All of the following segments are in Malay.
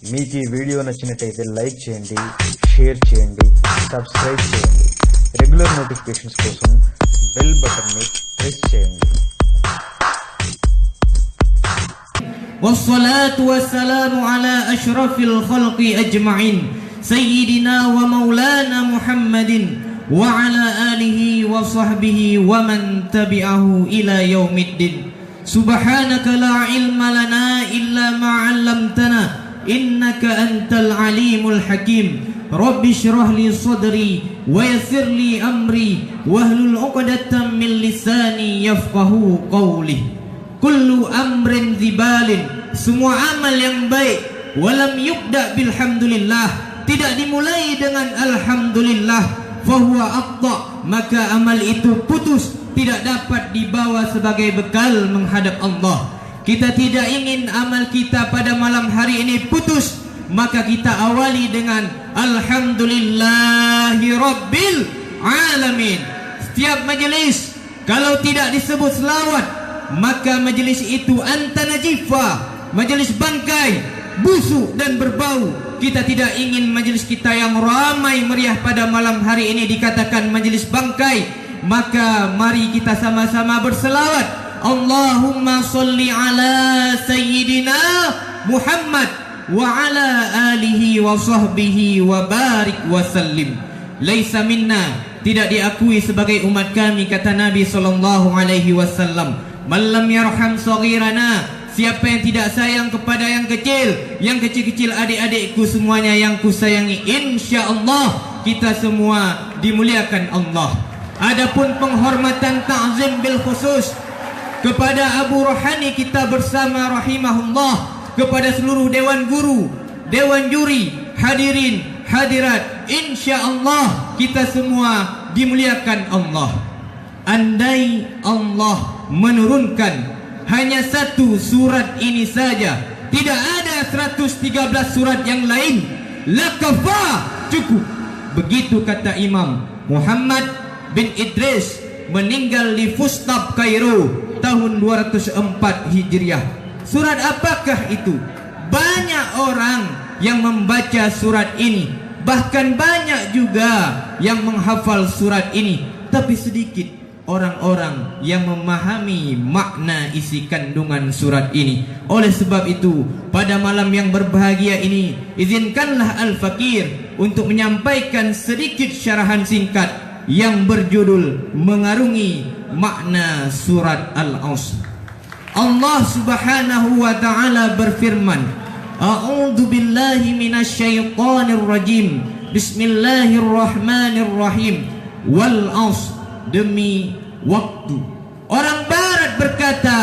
మీకు ఈ వీడియో నచ్చినట్టయితే లైక్ చేయండి, షేర్ చేయండి, సబ్స్క్రైబ్ చేయండి. రెగ్యులర్ నోటిఫికేషన్స్ కోసం బెల్ బటన్ని ప్రెస్ చేయండి. والصلاة والسلام على أشرف الخلق أجمعين سيدنا ومولانا محمد وعلى آله وصحبه ومن تبعه إلى يوم الدين. سبحانك لا علم لنا إلا ما علمتنا إنك أنت العليم الحكيم. رب اشرح لي صدري ويسر لي أمري واحلل عقدة من لساني يفقهوا قولي. Kullu amrin zibalin, semua amal yang baik walam yubda bilhamdulillah, tidak dimulai dengan alhamdulillah, fahuwa aqta, maka amal itu putus, tidak dapat dibawa sebagai bekal menghadap Allah. Kita tidak ingin amal kita pada malam hari ini putus, maka kita awali dengan alhamdulillahi rabbil alamin. Setiap majlis kalau tidak disebut selawat, maka majlis itu anta najifah, majlis bangkai, busuk dan berbau. Kita tidak ingin majlis kita yang ramai meriah pada malam hari ini dikatakan majlis bangkai. Maka mari kita sama-sama berselawat, Allahumma salli ala sayyidina Muhammad wa ala alihi wa sahbihi wa barik wa sallim. Laisa minna, tidak diakui sebagai umat kami, kata Nabi SAW. Malam yarham saghirana, siapa yang tidak sayang kepada yang kecil adik-adikku semuanya yang kusayangi, insyaallah kita semua dimuliakan Allah. Adapun penghormatan ta'zim bil khusus kepada Abu Rohani kita bersama rahimahullah, kepada seluruh dewan guru, dewan juri, hadirin, hadirat, insyaallah kita semua dimuliakan Allah. Andai Allah menurunkan hanya satu surat ini saja, tidak ada 113 surat yang lain, lakafa, cukup. Begitu kata Imam Muhammad bin Idris, meninggal di Fustab, Kairo tahun 204 Hijriah. Surat apakah itu? Banyak orang yang membaca surat ini, bahkan banyak juga yang menghafal surat ini, tapi sedikit orang-orang yang memahami makna isi kandungan surat ini. Oleh sebab itu, pada malam yang berbahagia ini, izinkanlah Al-Fakir untuk menyampaikan sedikit syarahan singkat yang berjudul mengarungi makna surat Al-Asr. Allah Subhanahu wa taala berfirman, A'udzu billahi minasyaitonir rajim. Bismillahirrahmanirrahim. Wal 'asr, demi waktu. Orang barat berkata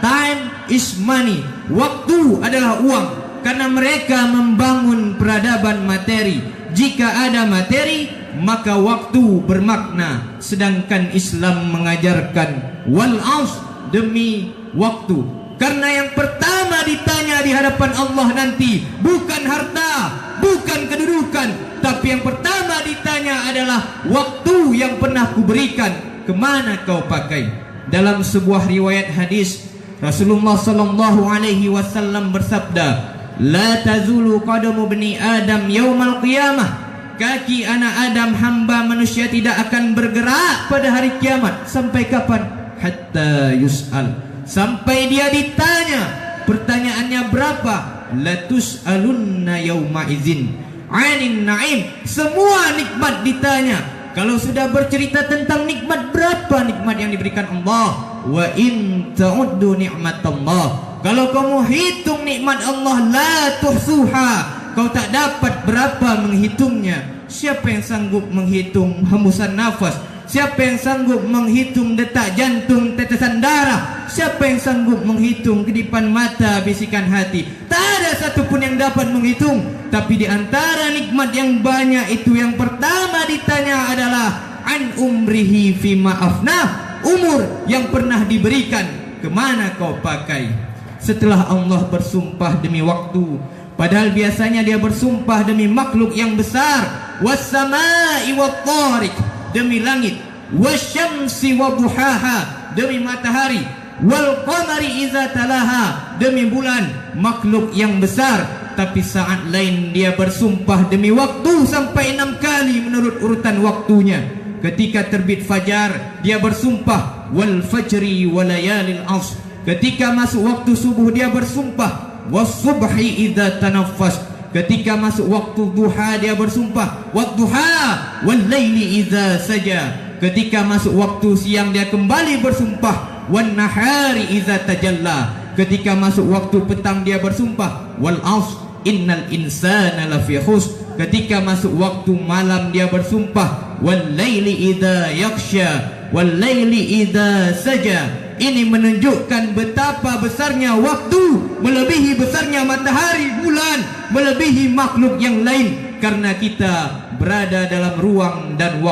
time is money, waktu adalah uang, karena mereka membangun peradaban materi. Jika ada materi, maka waktu bermakna, sedangkan Islam mengajarkan wal 'asr, demi waktu. Karena yang pertama ditanya di hadapan Allah nanti bukan harta, bukan kedudukan, tapi yang pertama ditanya adalah waktu yang pernah kuberikan, kemana kau pakai. Dalam sebuah riwayat hadis, Rasulullah SAW bersabda, La tazulu qadamu bani Adam yaumal qiyamah, kaki anak Adam hamba manusia tidak akan bergerak pada hari kiamat. Sampai kapan? Hatta yus'al, sampai dia ditanya. Pertanyaannya berapa? Latus'alunna yawma izin anin na'im, semua nikmat ditanya. Kalau sudah bercerita tentang nikmat, berapa nikmat yang diberikan Allah? Wa in ta'uddu ni'matallah, kalau kamu hitung nikmat Allah, la tuhsuha, kau tak dapat berapa menghitungnya. Siapa yang sanggup menghitung hembusan nafas? Siapa yang sanggup menghitung detak jantung, tetesan darah? Siapa yang sanggup menghitung kedipan mata, bisikan hati? Tak ada satupun yang dapat menghitung. Tapi di antara nikmat yang banyak itu, yang pertama ditanya adalah an umrihi fima afnah, umur yang pernah diberikan, kemana kau pakai? Setelah Allah bersumpah demi waktu, padahal biasanya dia bersumpah demi makhluk yang besar, was-samai wat-tariq, demi langit, wasyamsi wa duhaha, demi matahari, wal qamari iza talaha, demi bulan, makhluk yang besar, tapi saat lain dia bersumpah demi waktu sampai 6 kali menurut urutan waktunya. Ketika terbit fajar dia bersumpah wal fajri walayalil ashr. Ketika masuk waktu subuh dia bersumpah was-subhi idza tanaffas. Ketika masuk waktu duha dia bersumpah wad-duha wal-laili idza saja. Ketika masuk waktu siang dia kembali bersumpah wan-nahari idza tajalla. Ketika masuk waktu petang dia bersumpah wal asr innal insana lafi khusr. Ketika masuk waktu malam dia bersumpah wal-laili idza yaghsha wal-laili idza saja. Ini menunjukkan betapa besarnya waktu, melebihi besarnya matahari, bulan, melebihi makhluk yang lain. Karena kita berada dalam ruang dan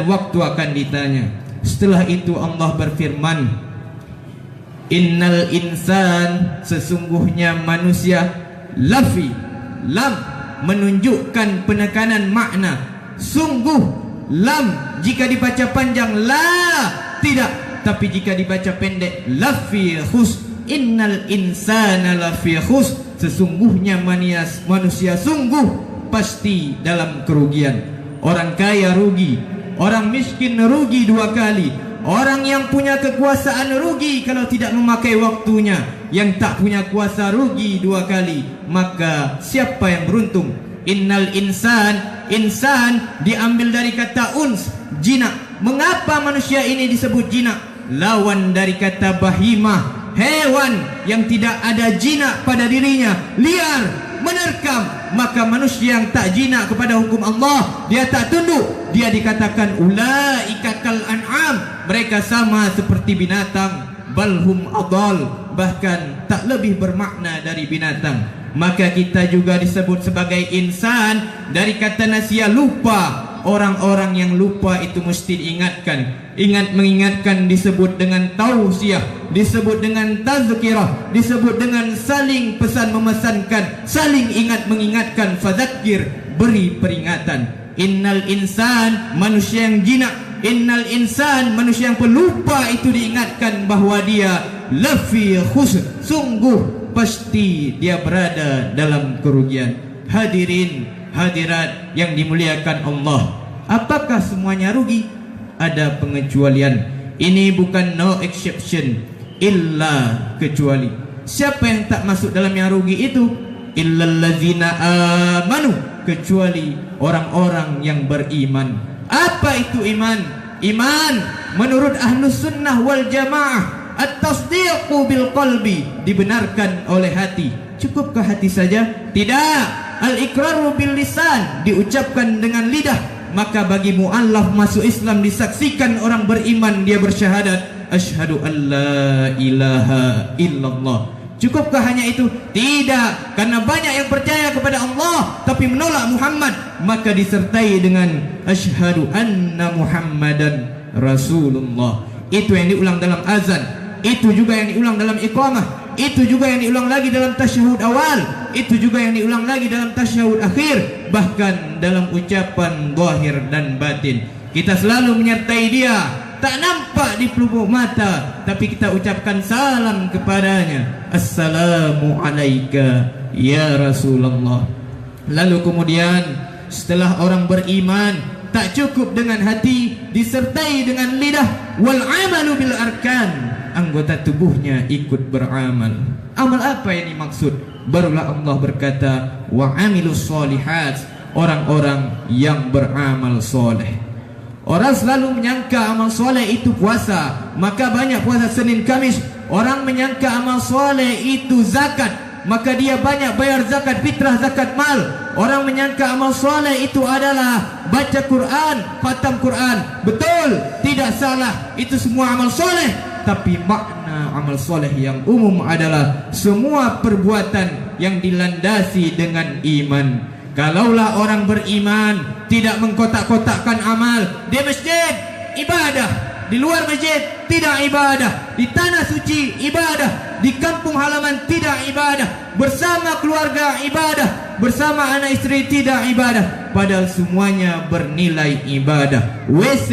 waktu akan ditanya. Setelah itu Allah berfirman, innal insan, sesungguhnya manusia, lafi, lam menunjukkan penekanan makna, sungguh, lam jika dibaca panjang, la tidak, tapi jika dibaca pendek, lafi khus. Innal insana lafi khus, sesungguhnya manusia sungguh pasti dalam kerugian. Orang kaya rugi, orang miskin rugi 2 kali. Orang yang punya kekuasaan rugi kalau tidak memakai waktunya. Yang tak punya kuasa rugi 2 kali. Maka siapa yang beruntung? Innal insan, insan diambil dari kata uns, jinak. Mengapa manusia ini disebut jinak? Lawan dari kata bahimah, hewan yang tidak ada jinak pada dirinya, liar, menerkam. Maka manusia yang tak jinak kepada hukum Allah, dia tak tunduk, dia dikatakan ulaika kal an'am, mereka sama seperti binatang, balhum adal, bahkan tak lebih bermakna dari binatang. Maka kita juga disebut sebagai insan dari kata nasiya, lupa. Orang-orang yang lupa itu mesti diingatkan. Ingat mengingatkan disebut dengan tausiah, disebut dengan tazkirah, disebut dengan saling pesan memesankan, saling ingat mengingatkan. Fadzakir, beri peringatan. Innal insan, manusia yang jinak. Innal insan, manusia yang pelupa itu diingatkan bahawa dia lafi khusr, sungguh pasti dia berada dalam kerugian. Hadirin hadirat yang dimuliakan Allah, apakah semuanya rugi? Ada pengecualian. Ini bukan no exception, illa kecuali. Siapa yang tak masuk dalam yang rugi itu? Illal ladzina amanu, kecuali orang-orang yang beriman. Apa itu iman? Iman menurut Ahlus Sunnah wal Jamaah, at-tasdiqu bil qalbi, dibenarkan oleh hati. Cukupkah hati saja? Tidak. Al-iqraru bil lisan, diucapkan dengan lidah. Maka bagi mu'allaf masuk Islam disaksikan orang beriman, dia bersyahadat asyhadu an la ilaha illallah. Cukupkah hanya itu? Tidak. Karena banyak yang percaya kepada Allah tapi menolak Muhammad, maka disertai dengan asyhadu anna Muhammadan Rasulullah. Itu yang diulang dalam azan, itu juga yang diulang dalam iqamah, itu juga yang diulang lagi dalam tasyahud awal, itu juga yang diulang lagi dalam tasyahud akhir, bahkan dalam ucapan zahir dan batin. Kita selalu menyertai dia, tak nampak di pelupuk mata, tapi kita ucapkan salam kepadanya, assalamu alayka ya Rasulullah. Lalu kemudian setelah orang beriman, tak cukup dengan hati, disertai dengan lidah. Wal amalu bil arkan, anggota tubuhnya ikut beramal. Amal apa yang dimaksud? Barulah Allah berkata wa amilus solihat, orang-orang yang beramal soleh. Orang selalu menyangka amal soleh itu puasa, maka banyak puasa Senin Kamis. Orang menyangka amal soleh itu zakat, maka dia banyak bayar zakat fitrah, zakat mal. Orang menyangka amal soleh itu adalah baca Quran, khatam Quran. Betul, tidak salah, itu semua amal soleh. Tapi makna amal soleh yang umum adalah semua perbuatan yang dilandasi dengan iman. Kalaulah orang beriman tidak mengkotak-kotakkan amal, di masjid ibadah, di luar masjid tidak ibadah, di tanah suci ibadah, di kampung halaman tidak ibadah, bersama keluarga ibadah, bersama anak istri tidak ibadah, padahal semuanya bernilai ibadah. WC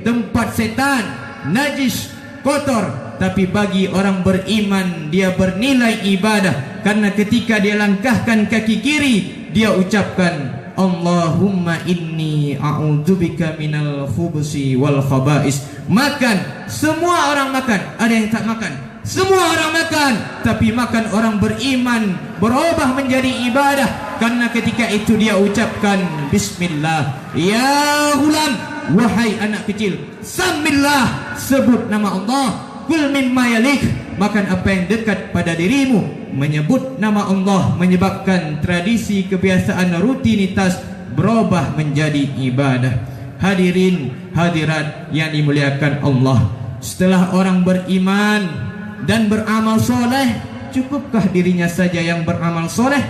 tempat setan, najis, kotor, tapi bagi orang beriman dia bernilai ibadah. Karena ketika dia langkahkan kaki kiri, dia ucapkan Allahumma inni a'udzubika minal khubusi wal khaba'is. Makan, semua orang makan. Ada yang tak makan? Semua orang makan. Tapi makan orang beriman berubah menjadi ibadah. Karena ketika itu dia ucapkan Bismillah. Ya ghulam, wahai anak kecil, Samillah, sebut nama Allah. Kul mimma yalik, makan apa yang dekat pada dirimu. Menyebut nama Allah menyebabkan tradisi, kebiasaan, rutinitas berubah menjadi ibadah. Hadirin hadirat yang dimuliakan Allah, setelah orang beriman dan beramal soleh, cukupkah dirinya saja yang beramal soleh?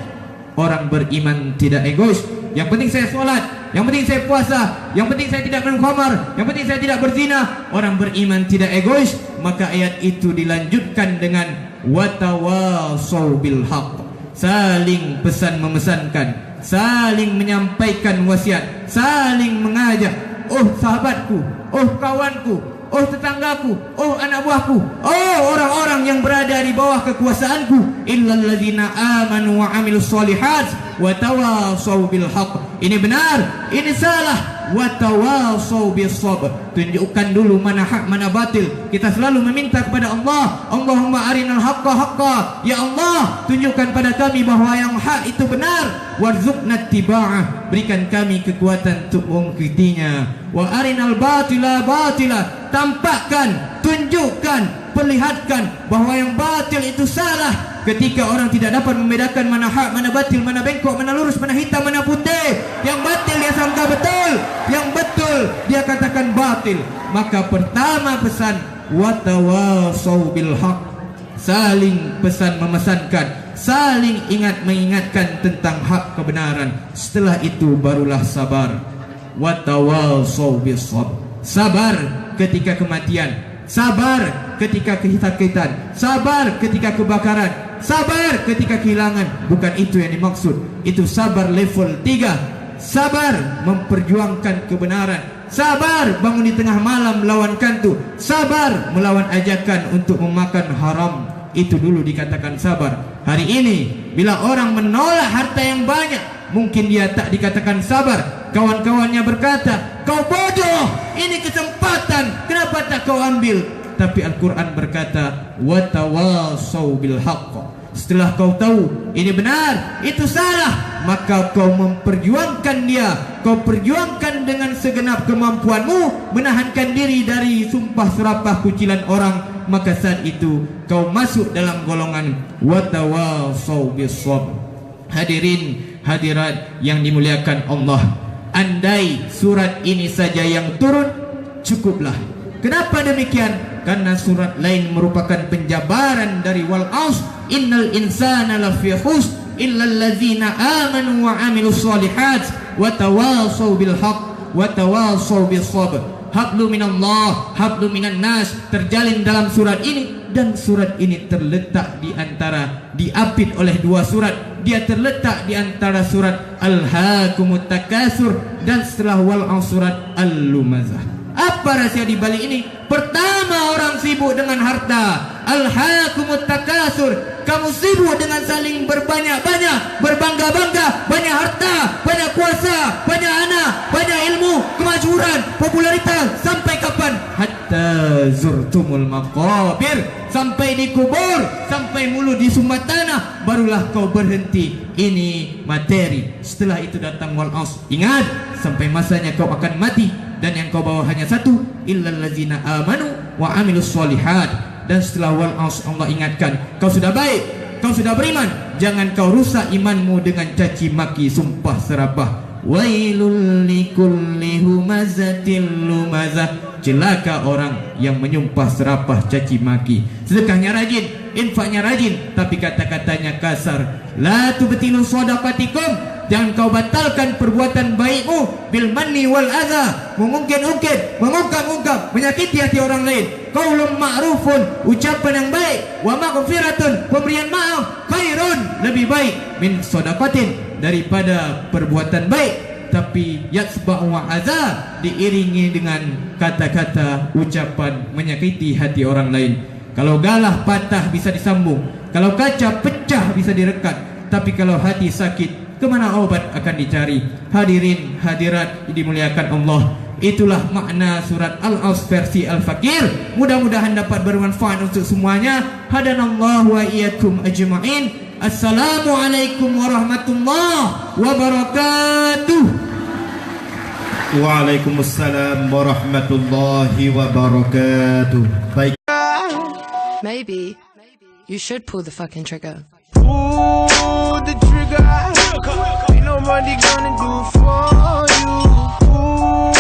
Orang beriman tidak egois. Yang penting saya solat, yang penting saya puasa, yang penting saya tidak minum khamar, yang penting saya tidak berzina. Orang beriman tidak egois. Maka ayat itu dilanjutkan dengan watawasau bil haqq, saling pesan memesankan, saling menyampaikan wasiat, saling mengajak. Oh sahabatku, oh kawanku, oh tetanggaku, oh anak buahku, oh orang-orang yang berada di bawah kekuasaanku, illal ladzina amanu wa amilus solihat wa tawasau bil haqq. Ini benar, ini salah. Wa tawasau bis sabr. Tunjukkan dulu mana hak mana batil. Kita selalu meminta kepada Allah, Allahumma arinal haqqa haqqa. Ya Allah, tunjukkan pada kami bahawa yang hak itu benar. Warzuqna tiba'ah, berikan kami kekuatan untuk mengikutinya. Wa arinal batila batila, tampakkan, tunjukkan, perlihatkan bahawa yang batil itu salah. Ketika orang tidak dapat membedakan mana hak, mana batil, mana bengkok, mana lurus, mana hitam, mana putih, yang batil dia sangka betul, yang betul dia katakan batil. Maka pertama pesan watawasau bil haq, saling pesan memesankan, saling ingat mengingatkan tentang hak kebenaran. Setelah itu barulah sabar. Watawasau bis sabr, sabar ketika kematian, sabar ketika kesakitan, sabar ketika kebakaran, sabar ketika kehilangan. Bukan itu yang dimaksud. Itu sabar level 3. Sabar memperjuangkan kebenaran, sabar bangun di tengah malam melawan kantu, sabar melawan ajakan untuk memakan haram. Itu dulu dikatakan sabar. Hari ini bila orang menolak harta yang banyak, mungkin dia tak dikatakan sabar. Kawan-kawannya berkata, kau bodoh, ini kesempatan, kenapa tak kau ambil? Tapi Al-Quran berkata, watawasau bil haqq. Setelah kau tahu ini benar, itu salah, maka kau memperjuangkan dia. Kau perjuangkan dengan segenap kemampuanmu, menahankan diri dari sumpah serapah kucilan orang. Maka saat itu kau masuk dalam golongan watawasau bis sabr. Hadirin hadirat yang dimuliakan Allah, andai surat ini saja yang turun, cukuplah. Kenapa demikian? Karena surat lain merupakan penjabaran dari wal aus, innal insana lafi khusr illal ladzina amanu wa amilus solihat wa tawasau bil haqq wa tawasau bis sabr. Hablu minallah, hablu minan nas terjalin dalam surat ini. Dan surat ini terletak di antara, diapit oleh dua surat. Dia terletak di antara surat Al-Hakumut Takasur dan setelah wal surat Al-Lumazah. Apa rahasia di balik ini? Pertama, orang sibuk dengan harta. Al-Hakumut Takasur, kamu sibuk dengan saling berbanyak-banyak, berbangga-bangga, banyak harta, banyak kuasa, banyak anak, banyak ilmu, kemasyhuran, popularitas. Sampai kapan? Hatta zurtumul maqabir, sampai di kubur, sampai mulut di sumbat tanah, barulah kau berhenti. Ini materi. Setelah itu datang wal aus. Ingat, sampai masanya kau akan mati, dan yang kau bawa hanya satu, illal ladzina amanu wa amilus solihat. Dan setelah wal aus Allah ingatkan, kau sudah baik, kau sudah beriman, jangan kau rusak imanmu dengan caci maki, sumpah serapah. Wailul likulli humazatil lumazah, celaka orang yang menyumpah serapah, caci maki. Sedekahnya rajin, infaknya rajin, tapi kata-katanya kasar. La tubtilu shadaqatikum, jangan kau batalkan perbuatan baikmu bil manni wal adza, mengungkit-ungkit, mengungkap-ungkap, menyakiti hati orang lain. Qaulun ma'rufun, ucapan yang baik, wa maghfiratun, pemberian maaf, khairun, lebih baik, min shadaqatin, daripada perbuatan baik tapi yatsba'u adza, diiringi dengan kata-kata, ucapan menyakiti hati orang lain. Kalau galah patah bisa disambung, kalau kaca pecah bisa direkat, tapi kalau hati sakit, kemana obat akan dicari? Hadirin hadirat dimuliakan Allah, itulah makna surat Al-Asr versi Al-Fakir. Mudah-mudahan dapat bermanfaat untuk semuanya. Hadanallahu wa iyyakum ajma'in. Assalamualaikum warahmatullahi wabarakatuh. Waalaikumsalam warahmatullahi wabarakatuh. Baik. Maybe you should pull the fucking trigger. Pull the trigger. Ain't nobody gonna do for you. Pull